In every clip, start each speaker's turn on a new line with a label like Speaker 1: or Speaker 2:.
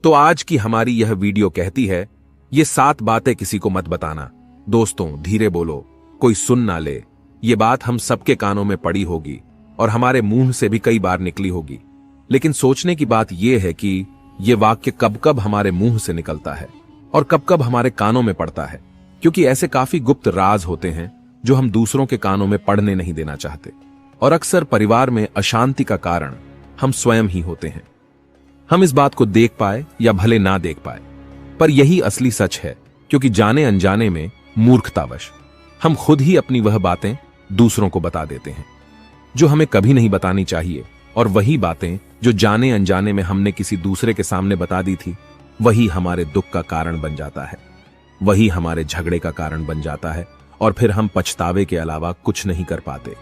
Speaker 1: तो आज की हमारी यह वीडियो कहती है, ये 7 बातें किसी को मत बताना। दोस्तों, धीरे बोलो, कोई सुन ना ले। ये बात हम सबके कानों में पड़ी होगी और हमारे मुंह से भी कई बार निकली होगी, लेकिन सोचने की बात यह है कि यह वाक्य कब कब हमारे मुंह से निकलता है और कब कब हमारे कानों में पड़ता है, क्योंकि ऐसे काफी गुप्त राज होते हैं जो हम दूसरों के कानों में पड़ने नहीं देना चाहते। और अक्सर परिवार में अशांति का कारण हम स्वयं ही होते हैं। हम इस बात को देख पाए या भले ना देख पाए, पर यही असली सच है, क्योंकि जाने अनजाने में मूर्खतावश हम खुद ही अपनी वह बातें दूसरों को बता देते हैं जो हमें कभी नहीं बतानी चाहिए, और वही बातें जो जाने अनजाने में हमने किसी दूसरे के सामने बता दी थी, वही हमारे दुख का कारण बन जाता है, वही हमारे झगड़े का कारण बन जाता है, और फिर हम पछतावे के अलावा कुछ नहीं कर पाते।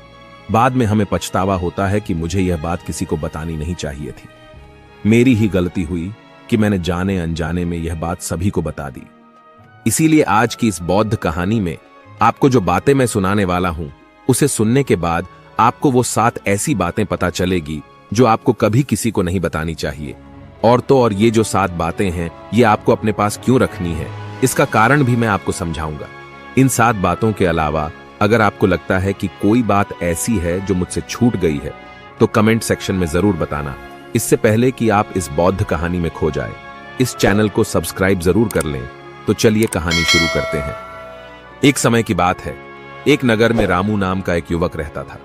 Speaker 1: बाद में हमें पछतावा होता है कि मुझे यह बात किसी को बतानी नहीं चाहिए थी। मेरी ही गलती हुई कि मैंने जाने अनजाने में यह बात सभी को बता दी। इसीलिए आज की इस बौद्ध कहानी में आपको जो बातें मैं सुनाने वाला हूं, उसे सुनने के बाद आपको वो 7 ऐसी बातें पता चलेगी जो आपको कभी किसी को नहीं बतानी चाहिए। और तो और ये जो 7 बातें हैं, ये आपको अपने पास क्यों रखनी है, इसका कारण भी मैं आपको समझाऊंगा। इन 7 बातों के अलावा अगर आपको लगता है कि कोई बात ऐसी है जो मुझसे छूट गई है, तो कमेंट सेक्शन में जरूर बताना। इससे पहले कि आप इस बौद्ध कहानी में खो जाए, इस चैनल को सब्सक्राइब जरूर कर लें। तो चलिए कहानी शुरू करते हैं। एक समय की बात है, एक नगर में रामू नाम का एक युवक रहता था।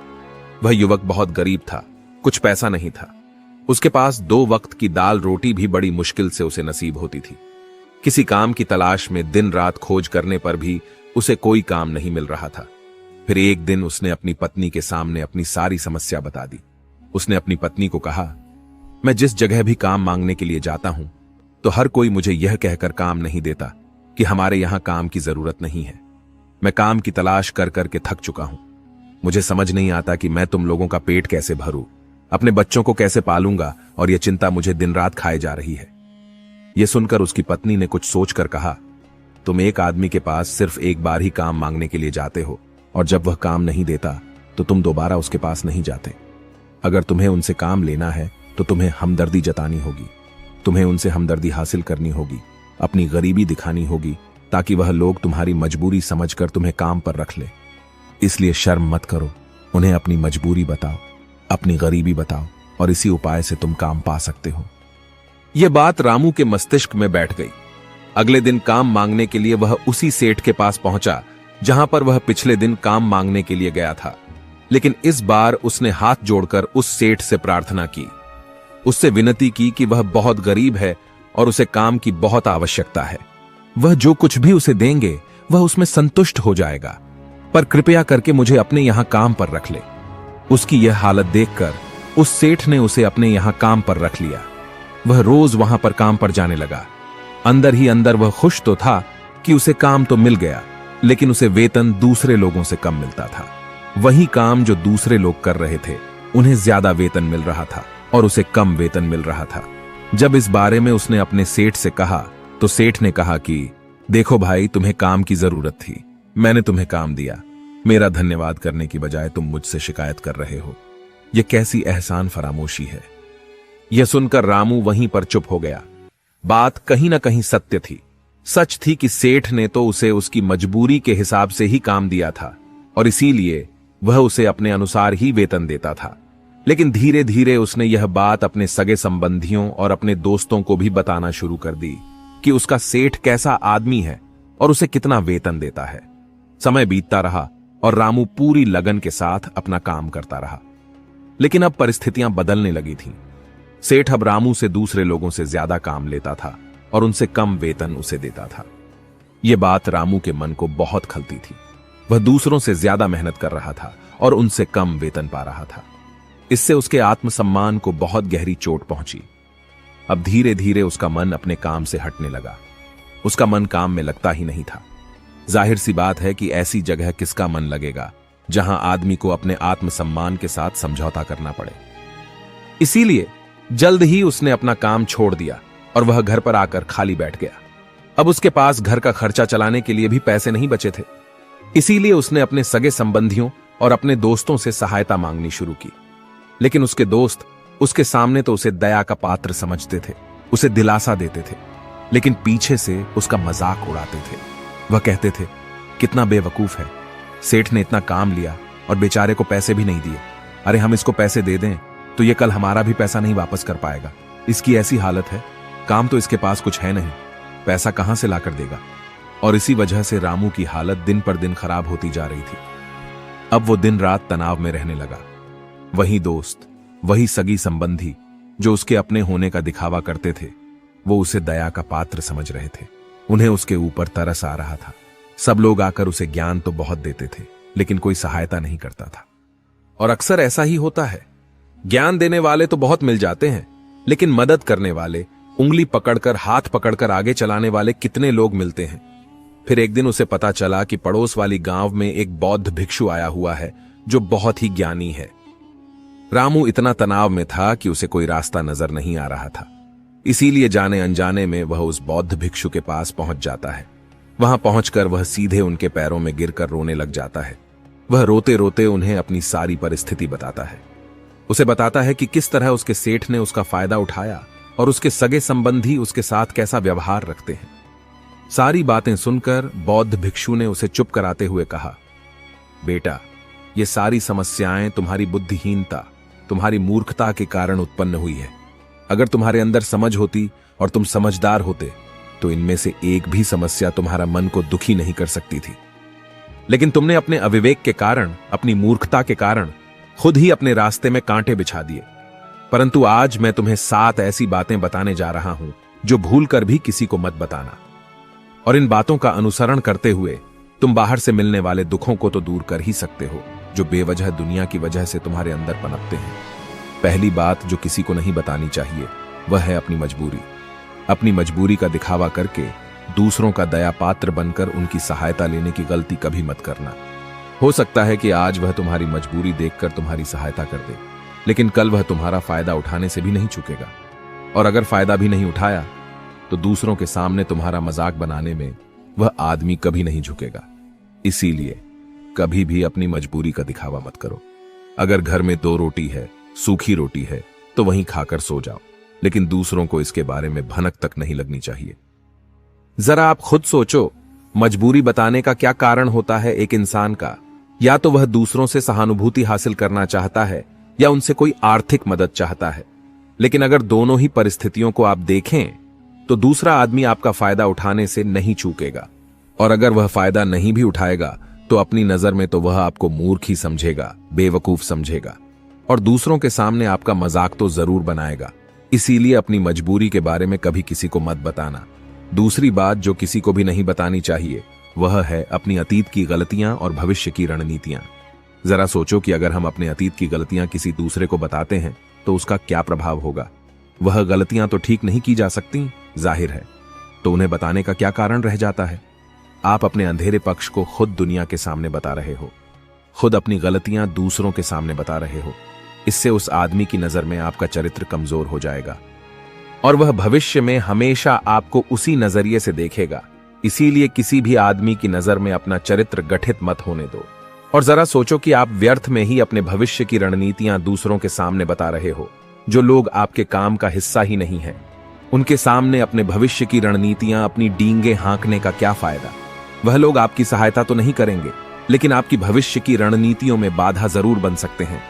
Speaker 1: वह युवक बहुत गरीब था, कुछ पैसा नहीं था। उसके पास 2 वक्त की दाल रोटी भी बड़ी मुश्किल से उसे नसीब होती थी। किसी काम की तलाश में दिन रात खोज करने पर भी उसे कोई काम नहीं मिल रहा था। फिर एक दिन उसने अपनी पत्नी के सामने अपनी सारी समस्या बता दी। उसने अपनी पत्नी को कहा, मैं जिस जगह भी काम मांगने के लिए जाता हूं, तो हर कोई मुझे यह कहकर काम नहीं देता कि हमारे यहां काम की जरूरत नहीं है। मैं काम की तलाश कर करके थक चुका हूं। मुझे समझ नहीं आता कि मैं तुम लोगों का पेट कैसे भरूं, अपने बच्चों को कैसे पालूंगा, और यह चिंता मुझे दिन रात खाए जा रही है। यह सुनकर उसकी पत्नी ने कुछ सोचकर कहा, तुम एक आदमी के पास सिर्फ एक बार ही काम मांगने के लिए जाते हो, और जब वह काम नहीं देता तो तुम दोबारा उसके पास नहीं जाते। अगर तुम्हें उनसे काम लेना है तो तुम्हें हमदर्दी जतानी होगी, तुम्हें उनसे हमदर्दी हासिल करनी होगी, अपनी गरीबी दिखानी होगी, ताकि वह लोग तुम्हारी मजबूरी समझकर तुम्हें काम पर रख ले। इसलिए शर्म मत करो, उन्हें अपनी मजबूरी बताओ, अपनी गरीबी बताओ, और इसी उपाय से तुम काम पा सकते हो। यह बात रामू के मस्तिष्क में बैठ गई। अगले दिन काम मांगने के लिए वह उसी सेठ के पास पहुंचा जहां पर वह पिछले दिन काम मांगने के लिए गया था। लेकिन इस बार उसने हाथ जोड़कर उस सेठ से प्रार्थना की, उससे विनती की कि वह बहुत गरीब है और उसे काम की बहुत आवश्यकता है। वह जो कुछ भी उसे देंगे वह उसमें संतुष्ट हो जाएगा, पर कृपया करके मुझे अपने यहां काम पर रख ले। उसकी यह हालत देखकर उस सेठ ने उसे अपने यहां काम पर रख लिया। वह रोज वहां पर काम पर जाने लगा। अंदर ही अंदर वह खुश तो था कि उसे काम तो मिल गया, लेकिन उसे वेतन दूसरे लोगों से कम मिलता था। वही काम जो दूसरे लोग कर रहे थे, उन्हें ज्यादा वेतन मिल रहा था और उसे कम वेतन मिल रहा था। जब इस बारे में उसने अपने सेठ से कहा, तो सेठ ने कहा कि देखो भाई, तुम्हें काम की जरूरत थी, मैंने तुम्हें काम दिया। मेरा धन्यवाद करने की बजाय तुम मुझसे शिकायत कर रहे हो। यह कैसी एहसान फरामोशी है। यह सुनकर रामू वहीं पर चुप हो गया। बात कहीं ना कहीं सत्य थी। सच थी कि सेठ ने तो उसे उसकी मजबूरी के हिसाब से ही काम दिया था, और इसीलिए वह उसे अपने अनुसार ही वेतन देता था। लेकिन धीरे धीरे उसने यह बात अपने सगे संबंधियों और अपने दोस्तों को भी बताना शुरू कर दी कि उसका सेठ कैसा आदमी है और उसे कितना वेतन देता है। समय बीतता रहा और रामू पूरी लगन के साथ अपना काम करता रहा। लेकिन अब परिस्थितियां बदलने लगी थीं। सेठ अब रामू से दूसरे लोगों से ज्यादा काम लेता था और उनसे कम वेतन उसे देता था। यह बात रामू के मन को बहुत खलती थी। वह दूसरों से ज्यादा मेहनत कर रहा था और उनसे कम वेतन पा रहा था। इससे उसके आत्मसम्मान को बहुत गहरी चोट पहुंची। अब धीरे धीरे उसका मन अपने काम से हटने लगा। उसका मन काम में लगता ही नहीं था। जाहिर सी बात है कि ऐसी जगह किसका मन लगेगा जहां आदमी को अपने आत्मसम्मान के साथ समझौता करना पड़े। इसीलिए जल्द ही उसने अपना काम छोड़ दिया और वह घर पर आकर खाली बैठ गया। अब उसके पास घर का खर्चा चलाने के लिए भी पैसे नहीं बचे थे। इसीलिए उसने अपने सगे संबंधियों और अपने दोस्तों से सहायता मांगनी शुरू की। लेकिन उसके दोस्त उसके सामने तो उसे दया का पात्र समझते थे। उसे दिलासा देते थे, लेकिन पीछे से उसका मजाक उड़ाते थे। वह कहते थे, कितना बेवकूफ है, सेठ ने इतना काम लिया और बेचारे को पैसे भी नहीं दिए। अरे हम इसको पैसे दे दें तो ये कल हमारा भी पैसा नहीं वापस कर पाएगा। इसकी ऐसी हालत है, काम तो इसके पास कुछ है नहीं, पैसा कहां से लाकर देगा। और इसी वजह से रामू की हालत दिन पर दिन खराब होती जा रही थी। अब वो दिन रात तनाव में रहने लगा। वही दोस्त, वही सगी संबंधी जो उसके अपने होने का दिखावा करते थे, वो उसे दया का पात्र समझ रहे थे। उन्हें उसके ऊपर तरस आ रहा था। सब लोग आकर उसे ज्ञान तो बहुत देते थे, लेकिन कोई सहायता नहीं करता था। और अक्सर ऐसा ही होता है, ज्ञान देने वाले तो बहुत मिल जाते हैं, लेकिन मदद करने वाले, उंगली पकड़कर हाथ पकड़कर आगे चलाने वाले कितने लोग मिलते हैं। फिर एक दिन उसे पता चला कि पड़ोस वाली गांव में एक बौद्ध भिक्षु आया हुआ है जो बहुत ही ज्ञानी है। रामू इतना तनाव में था कि उसे कोई रास्ता नजर नहीं आ रहा था। इसीलिए जाने अनजाने में वह उस बौद्ध भिक्षु के पास पहुंच जाता है। वहां पहुंचकर वह सीधे उनके पैरों में गिरकर रोने लग जाता है। वह रोते रोते उन्हें अपनी सारी परिस्थिति बताता है। उसे बताता है कि किस तरह उसके सेठ ने उसका फायदा उठाया और उसके सगे संबंधी उसके साथ कैसा व्यवहार रखते हैं। सारी बातें सुनकर बौद्ध भिक्षु ने उसे चुप कराते हुए कहा, बेटा, ये सारी समस्याएं तुम्हारी बुद्धिहीनता, तुम्हारी मूर्खता के कारण उत्पन्न हुई है। अगर तुम्हारे अंदर समझ होती और तुम समझदार होते तो इनमें से एक भी समस्या तुम्हारा मन को दुखी नहीं कर सकती थी। लेकिन तुमने अपने अविवेक के कारण, अपनी मूर्खता के कारण खुद ही अपने रास्ते में कांटे बिछा दिए। परंतु आज मैं तुम्हें 7 ऐसी बातें बताने जा रहा हूं जो भूल कर भी किसी को मत बताना। और इन बातों का अनुसरण करते हुए तुम बाहर से मिलने वाले दुखों को तो दूर कर ही सकते हो जो बेवजह दुनिया की वजह से तुम्हारे अंदर पनपते हैं। पहली बात जो किसी को नहीं बतानी चाहिए वह है अपनी मजबूरी। अपनी मजबूरी का दिखावा करके दूसरों का दया पात्र बनकर उनकी सहायता लेने की गलती कभी मत करना। हो सकता है कि आज वह तुम्हारी मजबूरी देखकर तुम्हारी सहायता कर दे, लेकिन कल वह तुम्हारा फायदा उठाने से भी नहीं चूकेगा। और अगर फायदा भी नहीं उठाया तो दूसरों के सामने तुम्हारा मजाक बनाने में वह आदमी कभी नहीं झुकेगा। इसीलिए कभी भी अपनी मजबूरी का दिखावा मत करो। अगर घर में 2 रोटी है, सूखी रोटी है, तो वहीं खाकर सो जाओ, लेकिन दूसरों को इसके बारे में भनक तक नहीं लगनी चाहिए। जरा आप खुद सोचो, मजबूरी बताने का क्या कारण होता है एक इंसान का? या तो वह दूसरों से सहानुभूति हासिल करना चाहता है या उनसे कोई आर्थिक मदद चाहता है। लेकिन अगर दोनों ही परिस्थितियों को आप देखें तो दूसरा आदमी आपका फायदा उठाने से नहीं चूकेगा। और अगर वह फायदा नहीं भी उठाएगा तो अपनी नजर में तो वह आपको मूर्ख ही समझेगा, बेवकूफ समझेगा, और दूसरों के सामने आपका मजाक तो जरूर बनाएगा। इसीलिए अपनी मजबूरी के बारे में कभी किसी को मत बताना। दूसरी बात जो किसी को भी नहीं बतानी चाहिए वह है अपनी अतीत की गलतियां और भविष्य की रणनीतियां। जरा सोचो कि अगर हम अपने अतीत की गलतियां किसी दूसरे को बताते हैं तो उसका क्या प्रभाव होगा। वह गलतियां तो ठीक नहीं की जा सकती, जाहिर है, तो उन्हें बताने का क्या कारण रह जाता है? आप अपने अंधेरे पक्ष को खुद दुनिया के सामने बता रहे हो, खुद अपनी गलतियां दूसरों के सामने बता रहे हो। इससे उस आदमी की नजर में आपका चरित्र कमजोर हो जाएगा और वह भविष्य में हमेशा आपको उसी नजरिए से देखेगा। इसीलिए किसी भी आदमी की नजर में अपना चरित्र गठित मत होने दो। और जरा सोचो कि आप व्यर्थ में ही अपने भविष्य की रणनीतियां दूसरों के सामने बता रहे हो। जो लोग आपके काम का हिस्सा ही नहीं है, उनके सामने अपने भविष्य की रणनीतियां, अपनी डींगे हाँकने का क्या फायदा? वह लोग आपकी सहायता तो नहीं करेंगे, लेकिन आपकी भविष्य की रणनीतियों में बाधा जरूर बन सकते हैं।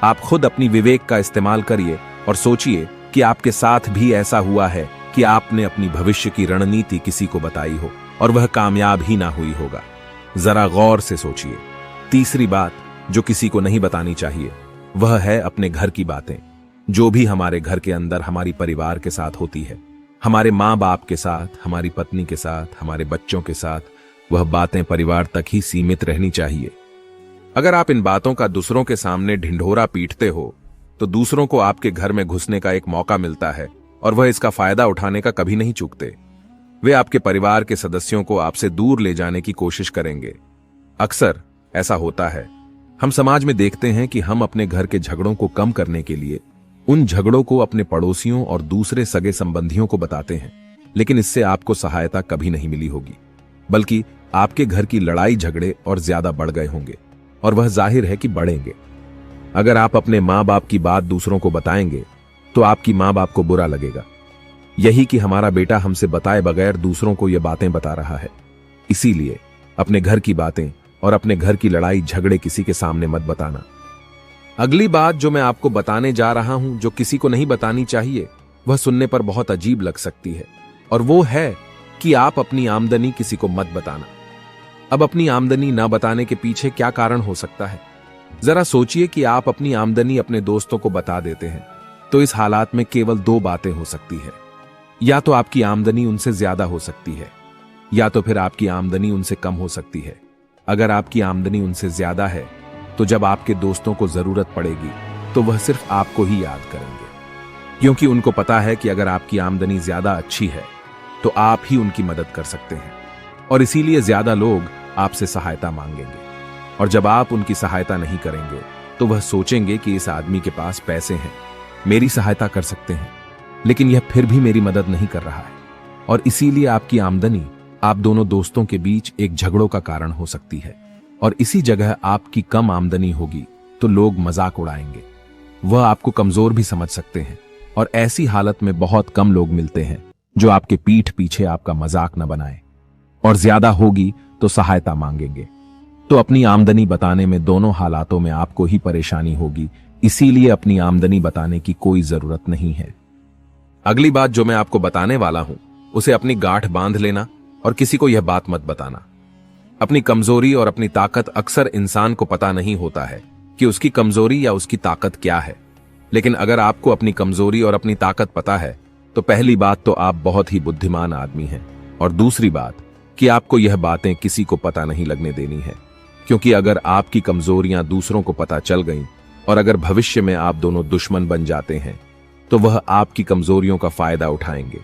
Speaker 1: आप खुद अपनी विवेक का इस्तेमाल करिए और सोचिए कि आपके साथ भी ऐसा हुआ है कि आपने अपनी भविष्य की रणनीति किसी को बताई हो और वह कामयाब ही ना हुई होगा। जरा गौर से सोचिए। तीसरी बात जो किसी को नहीं बतानी चाहिए वह है अपने घर की बातें। जो भी हमारे घर के अंदर हमारी परिवार के साथ होती है, हमारे माँ बाप के साथ, हमारी पत्नी के साथ, हमारे बच्चों के साथ, वह बातें परिवार तक ही सीमित रहनी चाहिए। अगर आप इन बातों का दूसरों के सामने ढिंढोरा पीटते हो तो दूसरों को आपके घर में घुसने का एक मौका मिलता है और वह इसका फायदा उठाने का कभी नहीं चूकते। वे आपके परिवार के सदस्यों को आपसे दूर ले जाने की कोशिश करेंगे। अक्सर ऐसा होता है। हम समाज में देखते हैं कि हम अपने घर के झगड़ों को कम करने के लिए उन झगड़ों को अपने पड़ोसियों और दूसरे सगे संबंधियों को बताते हैं, लेकिन इससे आपको सहायता कभी नहीं मिली होगी, बल्कि आपके घर की लड़ाई झगड़े और ज्यादा बढ़ गए होंगे और वह जाहिर है कि बढ़ेंगे। अगर आप अपने माँ बाप की बात दूसरों को बताएंगे तो आपकी माँ बाप को बुरा लगेगा। यही कि हमारा बेटा हमसे बताए बगैर दूसरों को ये बातें बता रहा है। इसीलिए अपने घर की बातें और अपने घर की लड़ाई झगड़े किसी के सामने मत बताना। अगली बात जो मैं आपको बताने जा रहा हूं, जो किसी को नहीं बतानी चाहिए, वह सुनने पर बहुत अजीब लग सकती है, और वो है कि आप अपनी आमदनी किसी को मत बताना। अब अपनी आमदनी न बताने के पीछे क्या कारण हो सकता है? जरा सोचिए कि आप अपनी आमदनी अपने दोस्तों को बता देते हैं, तो इस हालात में केवल दो बातें हो सकती है। या तो आपकी आमदनी उनसे ज्यादा हो सकती है, या तो फिर आपकी आमदनी उनसे कम हो सकती है। अगर आपकी आमदनी उनसे ज्यादा है, तो जब आपके दोस्तों को जरूरत पड़ेगी तो वह सिर्फ आपको ही याद करेंगे, क्योंकि उनको पता है कि अगर आपकी आमदनी ज्यादा अच्छी है तो आप ही उनकी मदद कर सकते हैं, और इसीलिए ज्यादा लोग आपसे सहायता मांगेंगे। और जब आप उनकी सहायता नहीं करेंगे तो वह सोचेंगे कि इस आदमी के पास पैसे हैं, मेरी सहायता कर सकते हैं, लेकिन यह फिर भी मेरी मदद नहीं कर रहा है। और इसीलिए आपकी आमदनी आप दोनों दोस्तों के बीच एक झगड़ों का कारण हो सकती है। और इसी जगह आपकी कम आमदनी होगी तो लोग मजाक उड़ाएंगे, वह आपको कमजोर भी समझ सकते हैं, और ऐसी हालत में बहुत कम लोग मिलते हैं जो आपके पीठ पीछे आपका मजाक न बनाए, और ज्यादा होगी तो सहायता मांगेंगे। तो अपनी आमदनी बताने में दोनों हालातों में आपको ही परेशानी होगी, इसीलिए अपनी आमदनी बताने की कोई जरूरत नहीं है। अगली बात जो मैं आपको बताने वाला हूं, उसे अपनी गांठ बांध लेना और किसी को यह बात मत बताना। अपनी कमजोरी और अपनी ताकत अक्सर इंसान को पता नहीं होता है कि उसकी कमजोरी या उसकी ताकत क्या है। लेकिन अगर आपको अपनी कमजोरी और अपनी ताकत पता है तो पहली बात तो आप बहुत ही बुद्धिमान आदमी हैं, और दूसरी बात कि आपको यह बातें किसी को पता नहीं लगने देनी है, क्योंकि अगर आपकी कमजोरियां दूसरों को पता चल गईं और अगर भविष्य में आप दोनों दुश्मन बन जाते हैं तो वह आपकी कमजोरियों का फायदा उठाएंगे,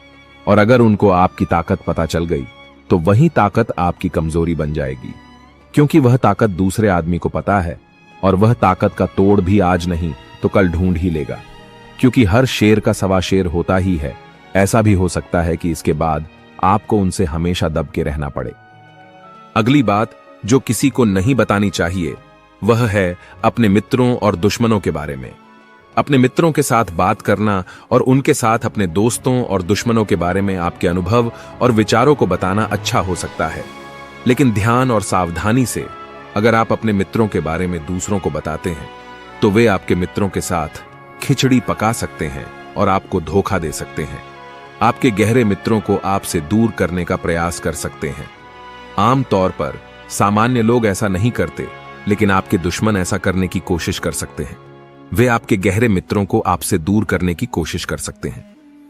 Speaker 1: और अगर उनको आपकी ताकत पता चल गई तो वही ताकत आपकी कमजोरी बन जाएगी, क्योंकि वह ताकत दूसरे आदमी को पता है, और वह ताकत का तोड़ भी आज नहीं तो कल ढूंढ ही लेगा, क्योंकि हर शेर का सवा शेर होता ही है। ऐसा भी हो सकता है कि इसके बाद आपको उनसे हमेशा दब के रहना पड़े। अगली बात जो किसी को नहीं बतानी चाहिए वह है अपने मित्रों और दुश्मनों के बारे में। अपने मित्रों के साथ बात करना और उनके साथ अपने दोस्तों और दुश्मनों के बारे में आपके अनुभव और विचारों को बताना अच्छा हो सकता है, लेकिन ध्यान और सावधानी से। अगर आप अपने मित्रों के बारे में दूसरों को बताते हैं तो वे आपके मित्रों के साथ खिचड़ी पका सकते हैं और आपको धोखा दे सकते हैं। आपके गहरे मित्रों को आपसे दूर करने का प्रयास कर सकते हैं। आमतौर पर सामान्य लोग ऐसा नहीं करते, लेकिन आपके दुश्मन ऐसा करने की कोशिश कर सकते हैं। वे आपके गहरे मित्रों को आपसे दूर करने की कोशिश कर सकते हैं।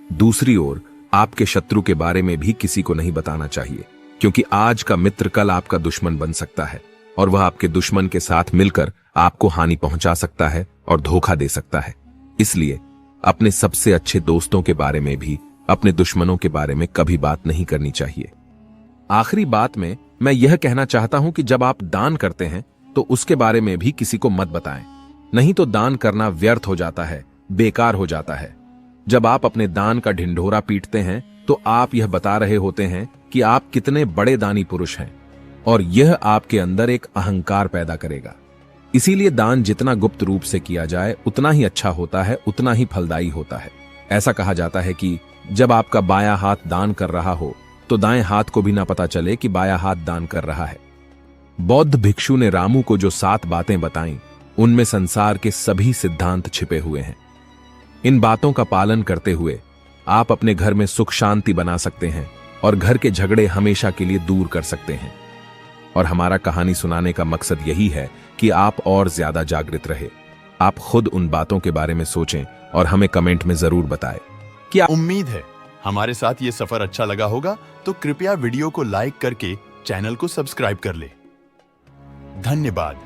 Speaker 1: दूसरी ओर आपके शत्रु के बारे में भी किसी को नहीं बताना चाहिए, क्योंकि आज का मित्र कल आपका दुश्मन बन सकता है, और वह आपके दुश्मन के साथ मिलकर आपको हानि पहुंचा सकता है और धोखा दे सकता है। इसलिए अपने सबसे अच्छे दोस्तों के बारे में भी अपने दुश्मनों के बारे में कभी बात नहीं करनी चाहिए। आखिरी बात में मैं यह कहना चाहता हूं कि जब आप दान करते हैं तो उसके बारे में भी किसी को मत बताएं, नहीं तो दान करना व्यर्थ हो जाता है, बेकार हो जाता है। जब आप अपने दान का ढिंढोरा पीटते हैं तो आप यह बता रहे होते हैं कि आप कितने बड़े दानी पुरुष हैं, और यह आपके अंदर एक अहंकार पैदा करेगा। इसीलिए दान जितना गुप्त रूप से किया जाए उतना ही अच्छा होता है, उतना ही फलदायी होता है। ऐसा कहा जाता है कि जब आपका बायां हाथ दान कर रहा हो तो दाएं हाथ को भी ना पता चले कि बायां हाथ दान कर रहा है। बौद्ध भिक्षु ने रामू को जो 7 बातें बताईं, उनमें संसार के सभी सिद्धांत छिपे हुए हैं। इन बातों का पालन करते हुए आप अपने घर में सुख शांति बना सकते हैं और घर के झगड़े हमेशा के लिए दूर कर सकते हैं। और हमारा कहानी सुनाने का मकसद यही है कि आप और ज्यादा जागृत रहे। आप खुद उन बातों के बारे में सोचें और हमें कमेंट में जरूर बताएं।
Speaker 2: क्या उम्मीद है हमारे साथ ये सफर अच्छा लगा होगा, तो कृपया वीडियो को लाइक करके चैनल को सब्सक्राइब कर ले। धन्यवाद।